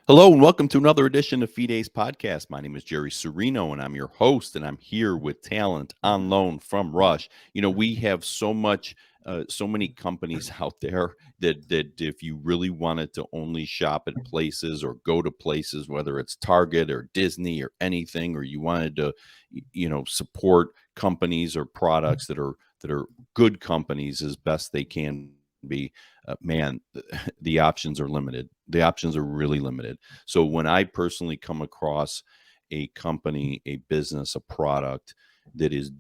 Hello and welcome to another edition of Fide's podcast. My name is Jerry Serino and I'm your host, and I'm here with talent on loan from Rush. We have so many companies out there that if you really wanted to only shop at places or go to places, whether it's Target or Disney or anything, or you wanted to, support companies or products that are good companies as best they can be, man, the options are limited. The options are really limited. So when I personally come across a company, a business, a product that is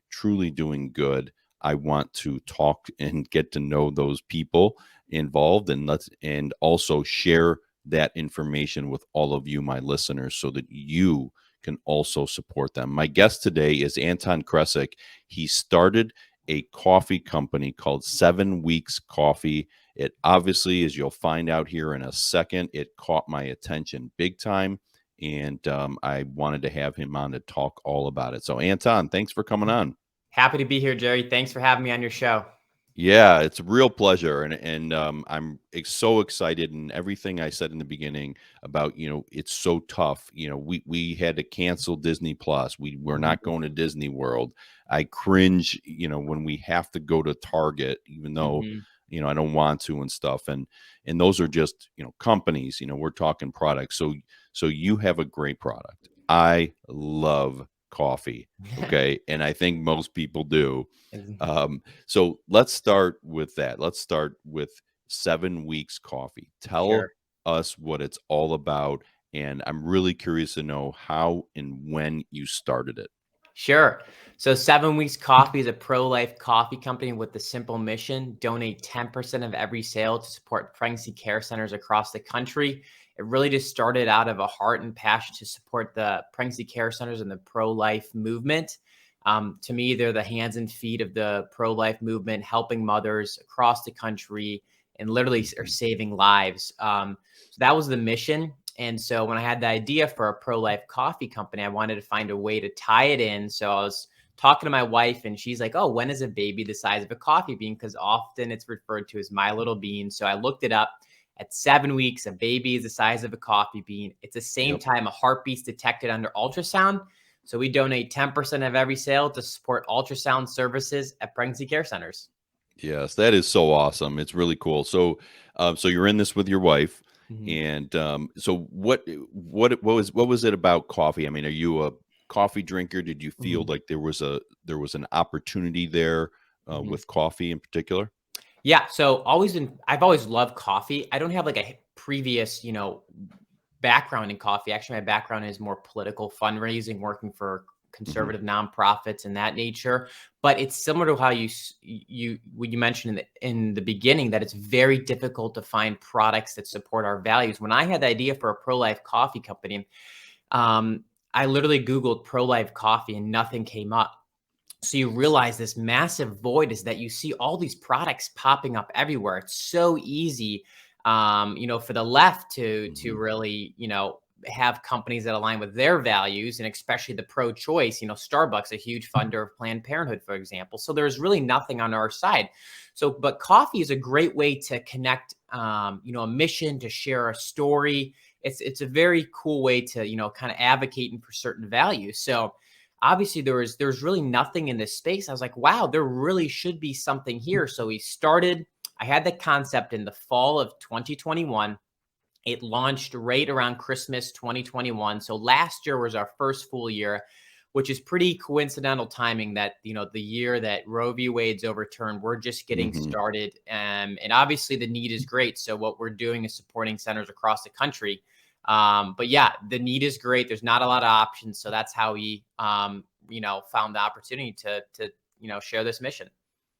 truly doing good, I want to talk and get to know those people involved, and also share that information with all of you, my listeners, so that you can also support them. My guest today is Anton Krecic. He started a coffee company called 7 Weeks Coffee. It obviously, as you'll find out here in a second, it caught my attention big time. And I wanted to have him on to talk all about it. So, Anton, thanks for coming on. Happy to be here, Jerry. Thanks for having me on your show. Yeah, it's a real pleasure, and I'm so excited. And everything I said in the beginning about it's so tough. We had to cancel Disney Plus. We're not going to Disney World. I cringe, when we have to go to Target, even though Mm-hmm. I don't want to and stuff. And those are just companies. We're talking products. So you have a great product. I love coffee. Okay, and I think most people do. So let's start with that. Let's start with 7 Weeks Coffee. Tell Sure. us what it's all about. And I'm really curious to know how and when you started it. Sure. So 7 Weeks Coffee is a pro-life coffee company with the simple mission: donate 10% of every sale to support pregnancy care centers across the country. It really just started out of a heart and passion to support the pregnancy care centers and the pro-life movement. To me, they're the hands and feet of the pro-life movement, helping mothers across the country and literally are Mhm. saving lives. So that was the mission. And so when I had the idea for a pro-life coffee company, I wanted to find a way to tie it in. So I was talking to my wife and she's like, "Oh, when is a baby the size of a coffee bean?" Because often it's referred to as my little bean. So I looked it up. At 7 weeks, a baby is the size of a coffee bean. It's the same Yep. time a heartbeat's detected under ultrasound. So we donate 10% of every sale to support ultrasound services at pregnancy care centers. Yes, that is so awesome. It's really cool. So you're in this with your wife, Mhm. and so what was it about coffee? I mean, are you a coffee drinker? Did you feel Mhm. like there was an opportunity there Mhm. with coffee in particular? Yeah, so I've always loved coffee. I don't have like a previous, background in coffee. Actually, my background is more political fundraising, working for Hmm. conservative nonprofits and that nature. But it's similar to how what you mentioned in the beginning, that it's very difficult to find products that support our values. When I had the idea for a pro-life coffee company, um, I literally Googled pro-life coffee and nothing came up. So you realize this massive void is that you see all these products popping up everywhere. It's so easy, for the left to Hmm. really, have companies that align with their values, and especially the pro-choice. Starbucks, a huge funder of Planned Parenthood, for example. So there's really nothing on our side. So, but coffee is a great way to connect, a mission, to share a story. It's a very cool way to, kind of advocating for certain values. So obviously there was really nothing in this space. I was like, wow, there really should be something here. So we started. I had the concept in the fall of 2021. It launched right around Christmas 2021. So last year was our first full year, which is pretty coincidental timing, that, the year that Roe v. Wade's overturned. We're just getting Hmm. started. And obviously the need is great. So what we're doing is supporting centers across the country. But yeah, the need is great. There's not a lot of options. So that's how we, found the opportunity to share this mission.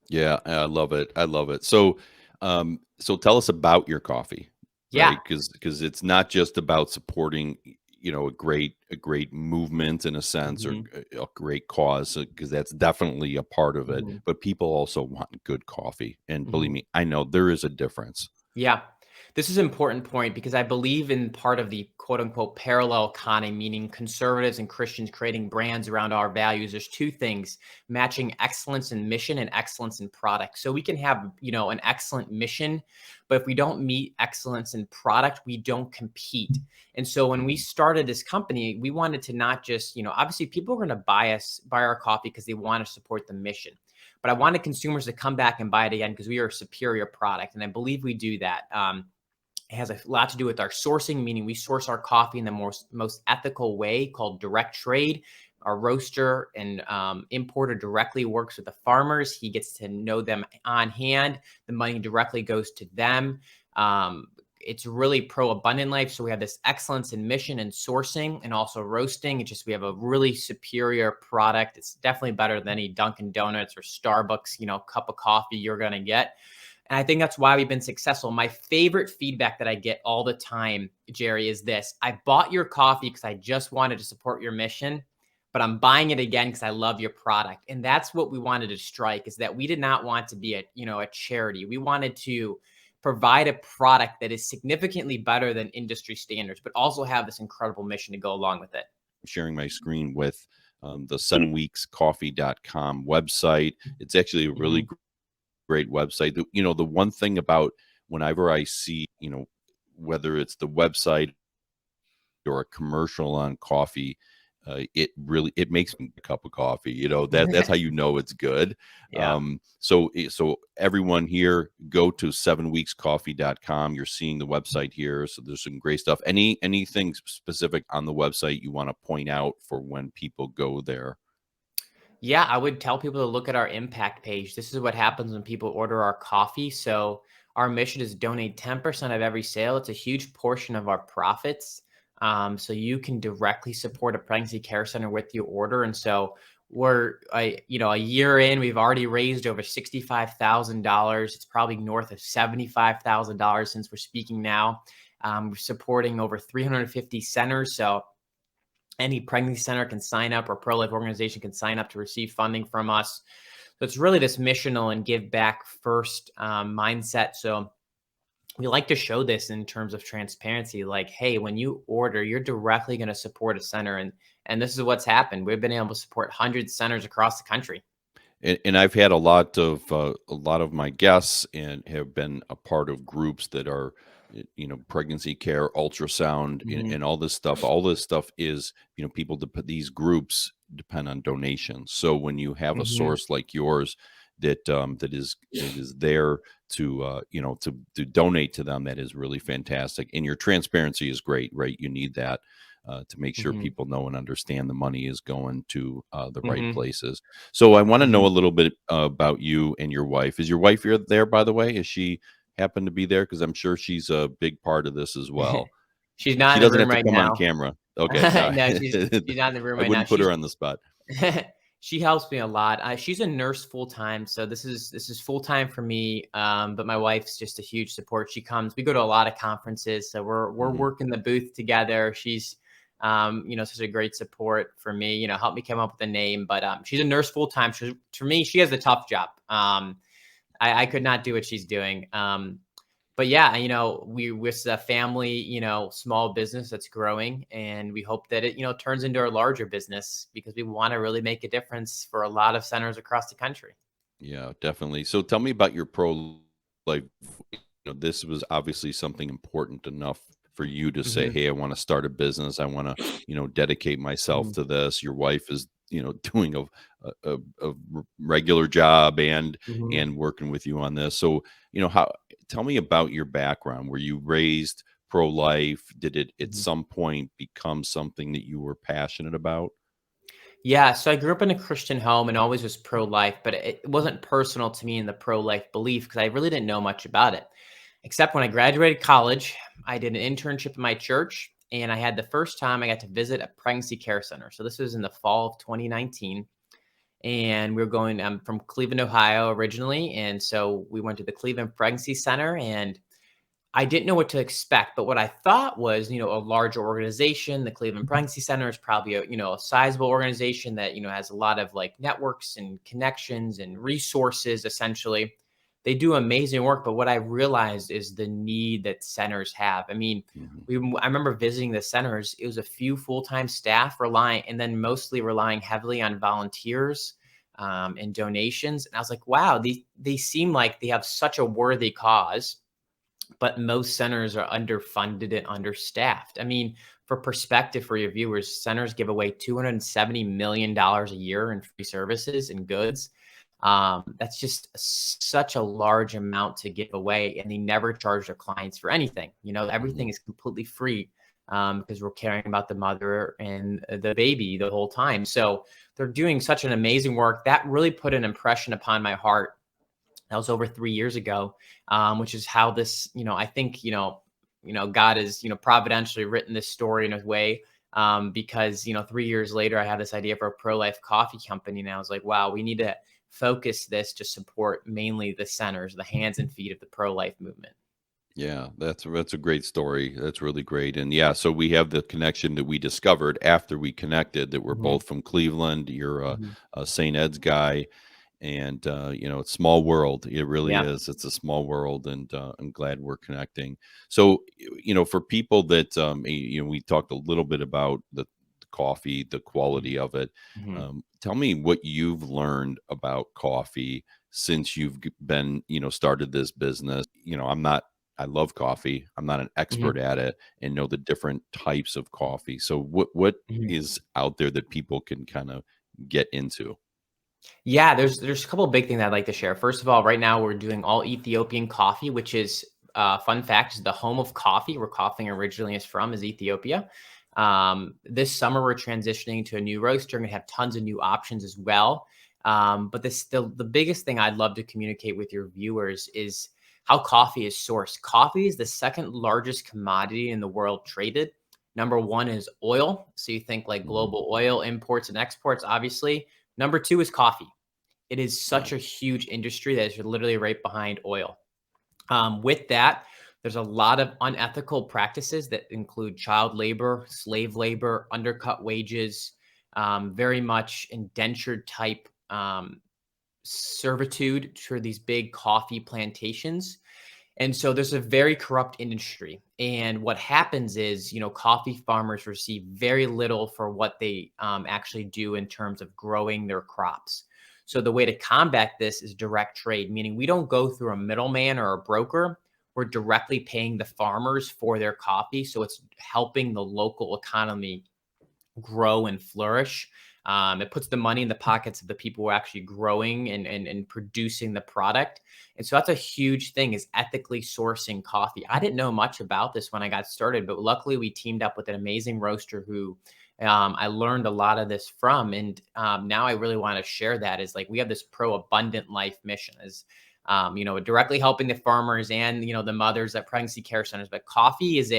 Yeah, I love it. I love it. So tell us about your coffee, Yeah. right? Because it's not just about supporting, a great movement in a sense, or Mhm. a great cause, because that's definitely a part of it. Mhm. But people also want good coffee, and believe Mhm. me, I know there is a difference. Yeah. This is an important point because I believe in part of the quote unquote parallel economy, meaning conservatives and Christians creating brands around our values. There's two things: matching excellence in mission and excellence in product. So we can have, an excellent mission, but if we don't meet excellence in product, we don't compete. And so when we started this company, we wanted to not just, obviously people are going to buy our coffee because they want to support the mission. But I wanted consumers to come back and buy it again because we are a superior product. And I believe we do that. It has a lot to do with our sourcing, meaning we source our coffee in the most ethical way called direct trade. Our roaster and importer directly works with the farmers. He gets to know them on hand. The money directly goes to them. It's really pro-abundant life. So we have this excellence in mission and sourcing and also roasting. It's just we have a really superior product. It's definitely better than any Dunkin' Donuts or Starbucks, cup of coffee you're going to get. And I think that's why we've been successful. My favorite feedback that I get all the time, Jerry, is this: I bought your coffee because I just wanted to support your mission, but I'm buying it again because I love your product. And that's what we wanted to strike, is that we did not want to be a charity. We wanted to provide a product that is significantly better than industry standards, but also have this incredible mission to go along with it. Sharing my screen with the 7weekscoffee.com website. It's actually a really great website. The one thing about whenever I see, whether it's the website or a commercial on coffee, it makes me a cup of coffee. That's how it's good. Yeah. So everyone here, go to 7weekscoffee.com. You're seeing the website here. So there's some great stuff. Anything specific on the website you want to point out for when people go there? Yeah, I would tell people to look at our impact page. This is what happens when people order our coffee. So our mission is donate 10% of every sale. It's a huge portion of our profits. So you can directly support a pregnancy care center with your order. And so we're, a year in, we've already raised over $65,000. It's probably north of $75,000 since we're speaking now. We're supporting over 350 centers. So any pregnancy center can sign up, or pro-life organization can sign up to receive funding from us. So it's really this missional and give back first mindset. So we like to show this in terms of transparency, like, hey, when you order, you're directly going to support a center. And this is what's happened. We've been able to support hundreds of centers across the country. And I've had a lot of my guests and have been a part of groups that are, pregnancy care, ultrasound, and all this stuff. All this stuff is, people to put these groups depend on donations. So when you have a source like yours that is there to to donate to them, that is really fantastic. And your transparency is great, right? You need that. To make sure people know and understand the money is going to the right places. So I want to know a little bit about you and your wife. Is your wife here there, by the way? Is she happen to be there? Because I'm sure she's a big part of this as well. She's not She in the doesn't room have to right come on now. camera. Okay. No, No, she's not in the room I right now. wouldn't put her on the spot. She helps me a lot. She's a nurse full time, so this is full time for me. But my wife's just a huge support. She comes. We go to a lot of conferences, so we're working the booth together. She's such a great support for me. Help me come up with a name. But she's a nurse full time. For me, she has a tough job. I could not do what she's doing. But yeah, we're a family, small business that's growing, and we hope that it, turns into a larger business because we want to really make a difference for a lot of centers across the country. Yeah, definitely. So tell me about your pro life. This was obviously something important enough for you to say, hey, I want to start a business. I want to, dedicate myself to this. Your wife is, doing a regular job and working with you on this. So, tell me about your background. Were you raised pro-life? Did it at some point become something that you were passionate about? Yeah, so I grew up in a Christian home and always was pro-life, but it wasn't personal to me in the pro-life belief because I really didn't know much about it. Except when I graduated college, I did an internship in my church, and I had the first time I got to visit a pregnancy care center. So this was in the fall of 2019, and we were going from Cleveland, Ohio originally, and so we went to the Cleveland Pregnancy Center, and I didn't know what to expect, but what I thought was, a larger organization. The Cleveland Pregnancy Center is probably a sizable organization that, has a lot of like networks and connections and resources essentially. they do amazing work. But what I realized is the need that centers have. I mean, Mhm. I remember visiting the centers. It was a few full-time staff relying, and then mostly relying heavily on volunteers and donations. And I was like, wow, they seem like they have such a worthy cause, but most centers are underfunded and understaffed. I mean, for perspective for your viewers, centers give away $270 million a year in free services and goods. That's just such a large amount to give away, and they never charge their clients for anything. Everything Mhm. is completely free because we're caring about the mother and the baby the whole time. So they're doing such an amazing work that really put an impression upon my heart. That was over 3 years ago, which is how this, I think, God has, providentially written this story in a way, because, 3 years later, I had this idea for a pro-life coffee company. And I was like, wow, we need to focus this to support mainly the centers, the hands and feet of the pro-life movement. Yeah, that's a great story. That's really great. And yeah, so we have the connection that we discovered after we connected that we're Mhm, both from Cleveland. You're mhm. a St. Ed's guy, and it's small world. It really Yeah. is. It's a small world, and I'm glad we're connecting. So, for people that we talked a little bit about the coffee, the Mhm, quality of it. mhm, Tell me what you've learned about coffee since you've been, started this business. I love coffee. I'm not an mhm, expert at it and know the different types of coffee. So what mhm. is out there that people can kind of get into? Yeah, there's a couple of big things I'd like to share. First of all, right now we're doing all Ethiopian coffee, which is fun fact is the home of coffee, where coffee originally is from, is Ethiopia. This summer we're transitioning to a new roaster and we have tons of new options as well. But the biggest thing I'd love to communicate with your viewers is how coffee is sourced. Coffee is the second largest commodity in the world traded. Number one is oil. So you think like Mhm. global oil imports and exports, obviously. Number two is coffee. It is Yeah. such a huge industry that is literally right behind oil. With that, there's a lot of unethical practices that include child labor, slave labor, undercut wages, very much indentured type servitude for these big coffee plantations. And so there's a very corrupt industry. And what happens is, coffee farmers receive very little for what they actually do in terms of growing their crops. So the way to combat this is direct trade, meaning we don't go through a middleman or a broker. We're directly paying the farmers for their coffee. So it's helping the local economy grow and flourish. It puts the money in the pockets of the people who are actually growing and producing the product. And so that's a huge thing, is ethically sourcing coffee. I didn't know much about this when I got started, but luckily we teamed up with an amazing roaster who I learned a lot of this from. And now I really want to share that, is like we have this pro abundant life mission, is directly helping the farmers and the mothers at pregnancy care centers. But coffee is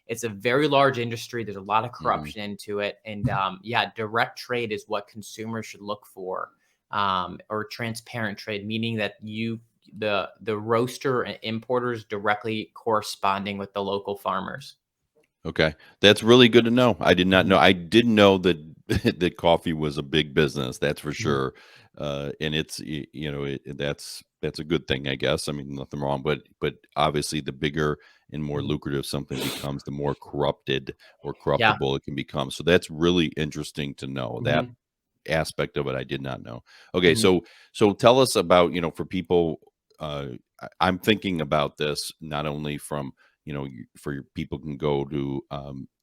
it's a very large industry. There's a lot of Mhm. corruption into it, and yeah, direct trade is what consumers should look for, or transparent trade, meaning that the roaster and importers directly corresponding with the local farmers. Okay. That's really good to know. I did not Mhm, know. I did know that that coffee was a big business, that's for mhm, sure. And it's that's a good thing, I guess. I mean, nothing wrong, but obviously the bigger and more mhm. lucrative something becomes, the more corrupted or Yeah. corruptible it can become. So that's really interesting to know. That Mhm, aspect of it I did not know. Okay, mhm, so tell us about, for people, I'm thinking about this not only from, for your people can go to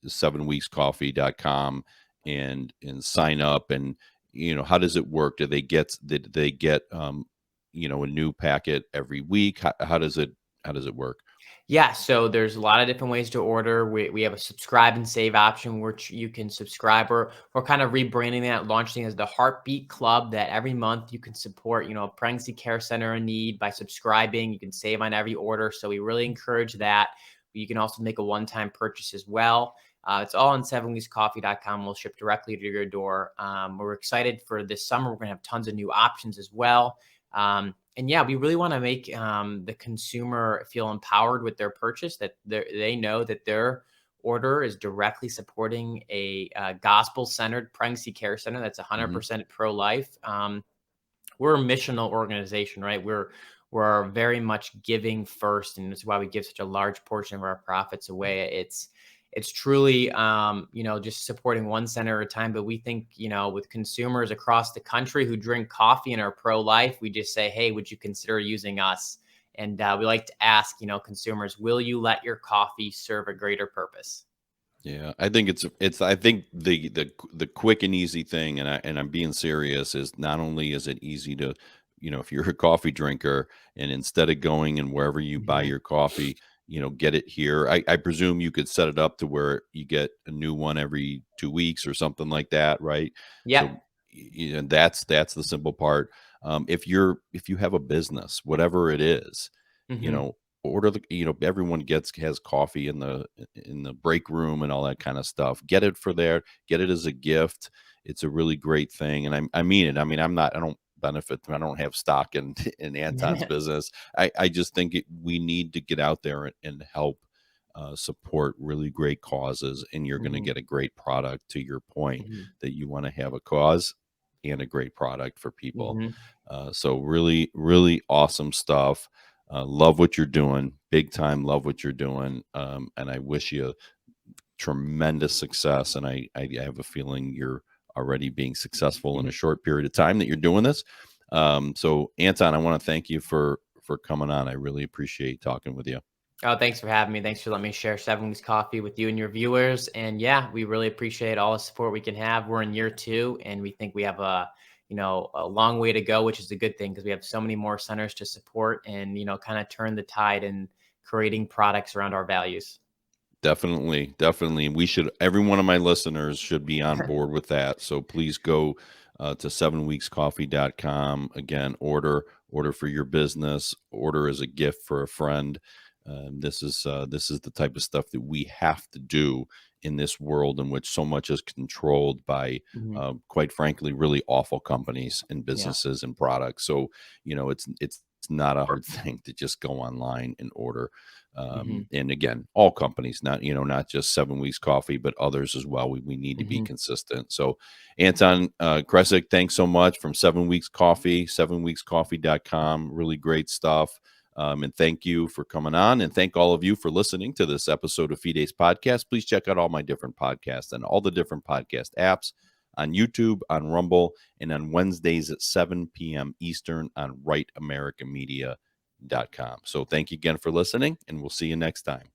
7weekscoffee.com and sign up, and how does it work? Did they get a new packet every week? How does it work? Yeah, so there's a lot of different ways to order. We have a subscribe and save option, which you can subscribe, or we're kind of rebranding that, launching as the Heartbeat Club, that every month you can support, a pregnancy care center in need by subscribing. You can save on every order. So we really encourage that. You can also make a one-time purchase as well. It's all on 7weekscoffee.com. We'll ship directly to your door. We're excited for this summer. We're going to have tons of new options as well. And yeah, we really want to make the consumer feel empowered with their purchase, that they know that their order is directly supporting a gospel-centered pregnancy care center that's Hmm. 100% pro-life. We're a missional organization, right? we're very much giving first, and that's why we give such a large portion of our profits away. It's truly, just supporting one center at a time. But we think, with consumers across the country who drink coffee and are pro-life, we just say, hey, would you consider using us? And we like to ask, consumers, will you let your coffee serve a greater purpose? Yeah, I think I think the quick and easy thing, and I'm being serious, is not only is it easy to, if you're a coffee drinker and instead of going and wherever you buy Hmm. your coffee, get it here. I presume you could set it up to where you get a new one every 2 weeks or something like that, right? So, Yep. that's the simple part. If you have a business, whatever it is, you Hmm. know, order everyone has coffee in the break room and all that kind of stuff. Get it for there, get it as a gift. It's a really great thing, and I mean it. I mean, I don't benefit I don't have stock in in Anton's business. I just think we need to get out there and help support really great causes, and you're going to Hmm. get a great product. To your point, Hmm. that you want to have a cause and a great product for people. Hmm. So really, really awesome stuff. Love what you're doing, big time. Love what you're doing, and I wish you tremendous success. And I have a feeling you're already being successful in a Hmm. short period of time that you're doing this. So Anton, I want to thank you for coming on. I really appreciate talking with you. Oh, thanks for having me. Thanks for letting me share Seven Wings Coffee with you and your viewers. And yeah, we really appreciate all the support we can have. We're in year 2, and we think we have a long way to go, which is a good thing because we have so many more centers to support and, kind of turn the tide in creating products around our values. Definitely, definitely. We should, every one of my listeners should be on board with that. So please go to 7weekscoffee.com. Again, order for your business, order as a gift for a friend. This is the type of stuff that we have to do in this world in which so much is controlled by, Hmm. quite frankly, really awful companies and Yeah. businesses and products. So it's not a hard thing to just go online and order. Hmm. And again, all companies, not just 7 weeks coffee, but others as well. We need to be Hmm. consistent. So Anton Krecic, thanks so much, from 7 weeks coffee, 7weekscoffee.com. Really great stuff. And thank you for coming on, and thank all of you for listening to this episode of Fides Podcast. Please check out all my different podcasts and all the different podcast apps on YouTube, on Rumble, and on Wednesdays at 7 p.m. Eastern on Right America Media. So thank you again for listening, and we'll see you next time.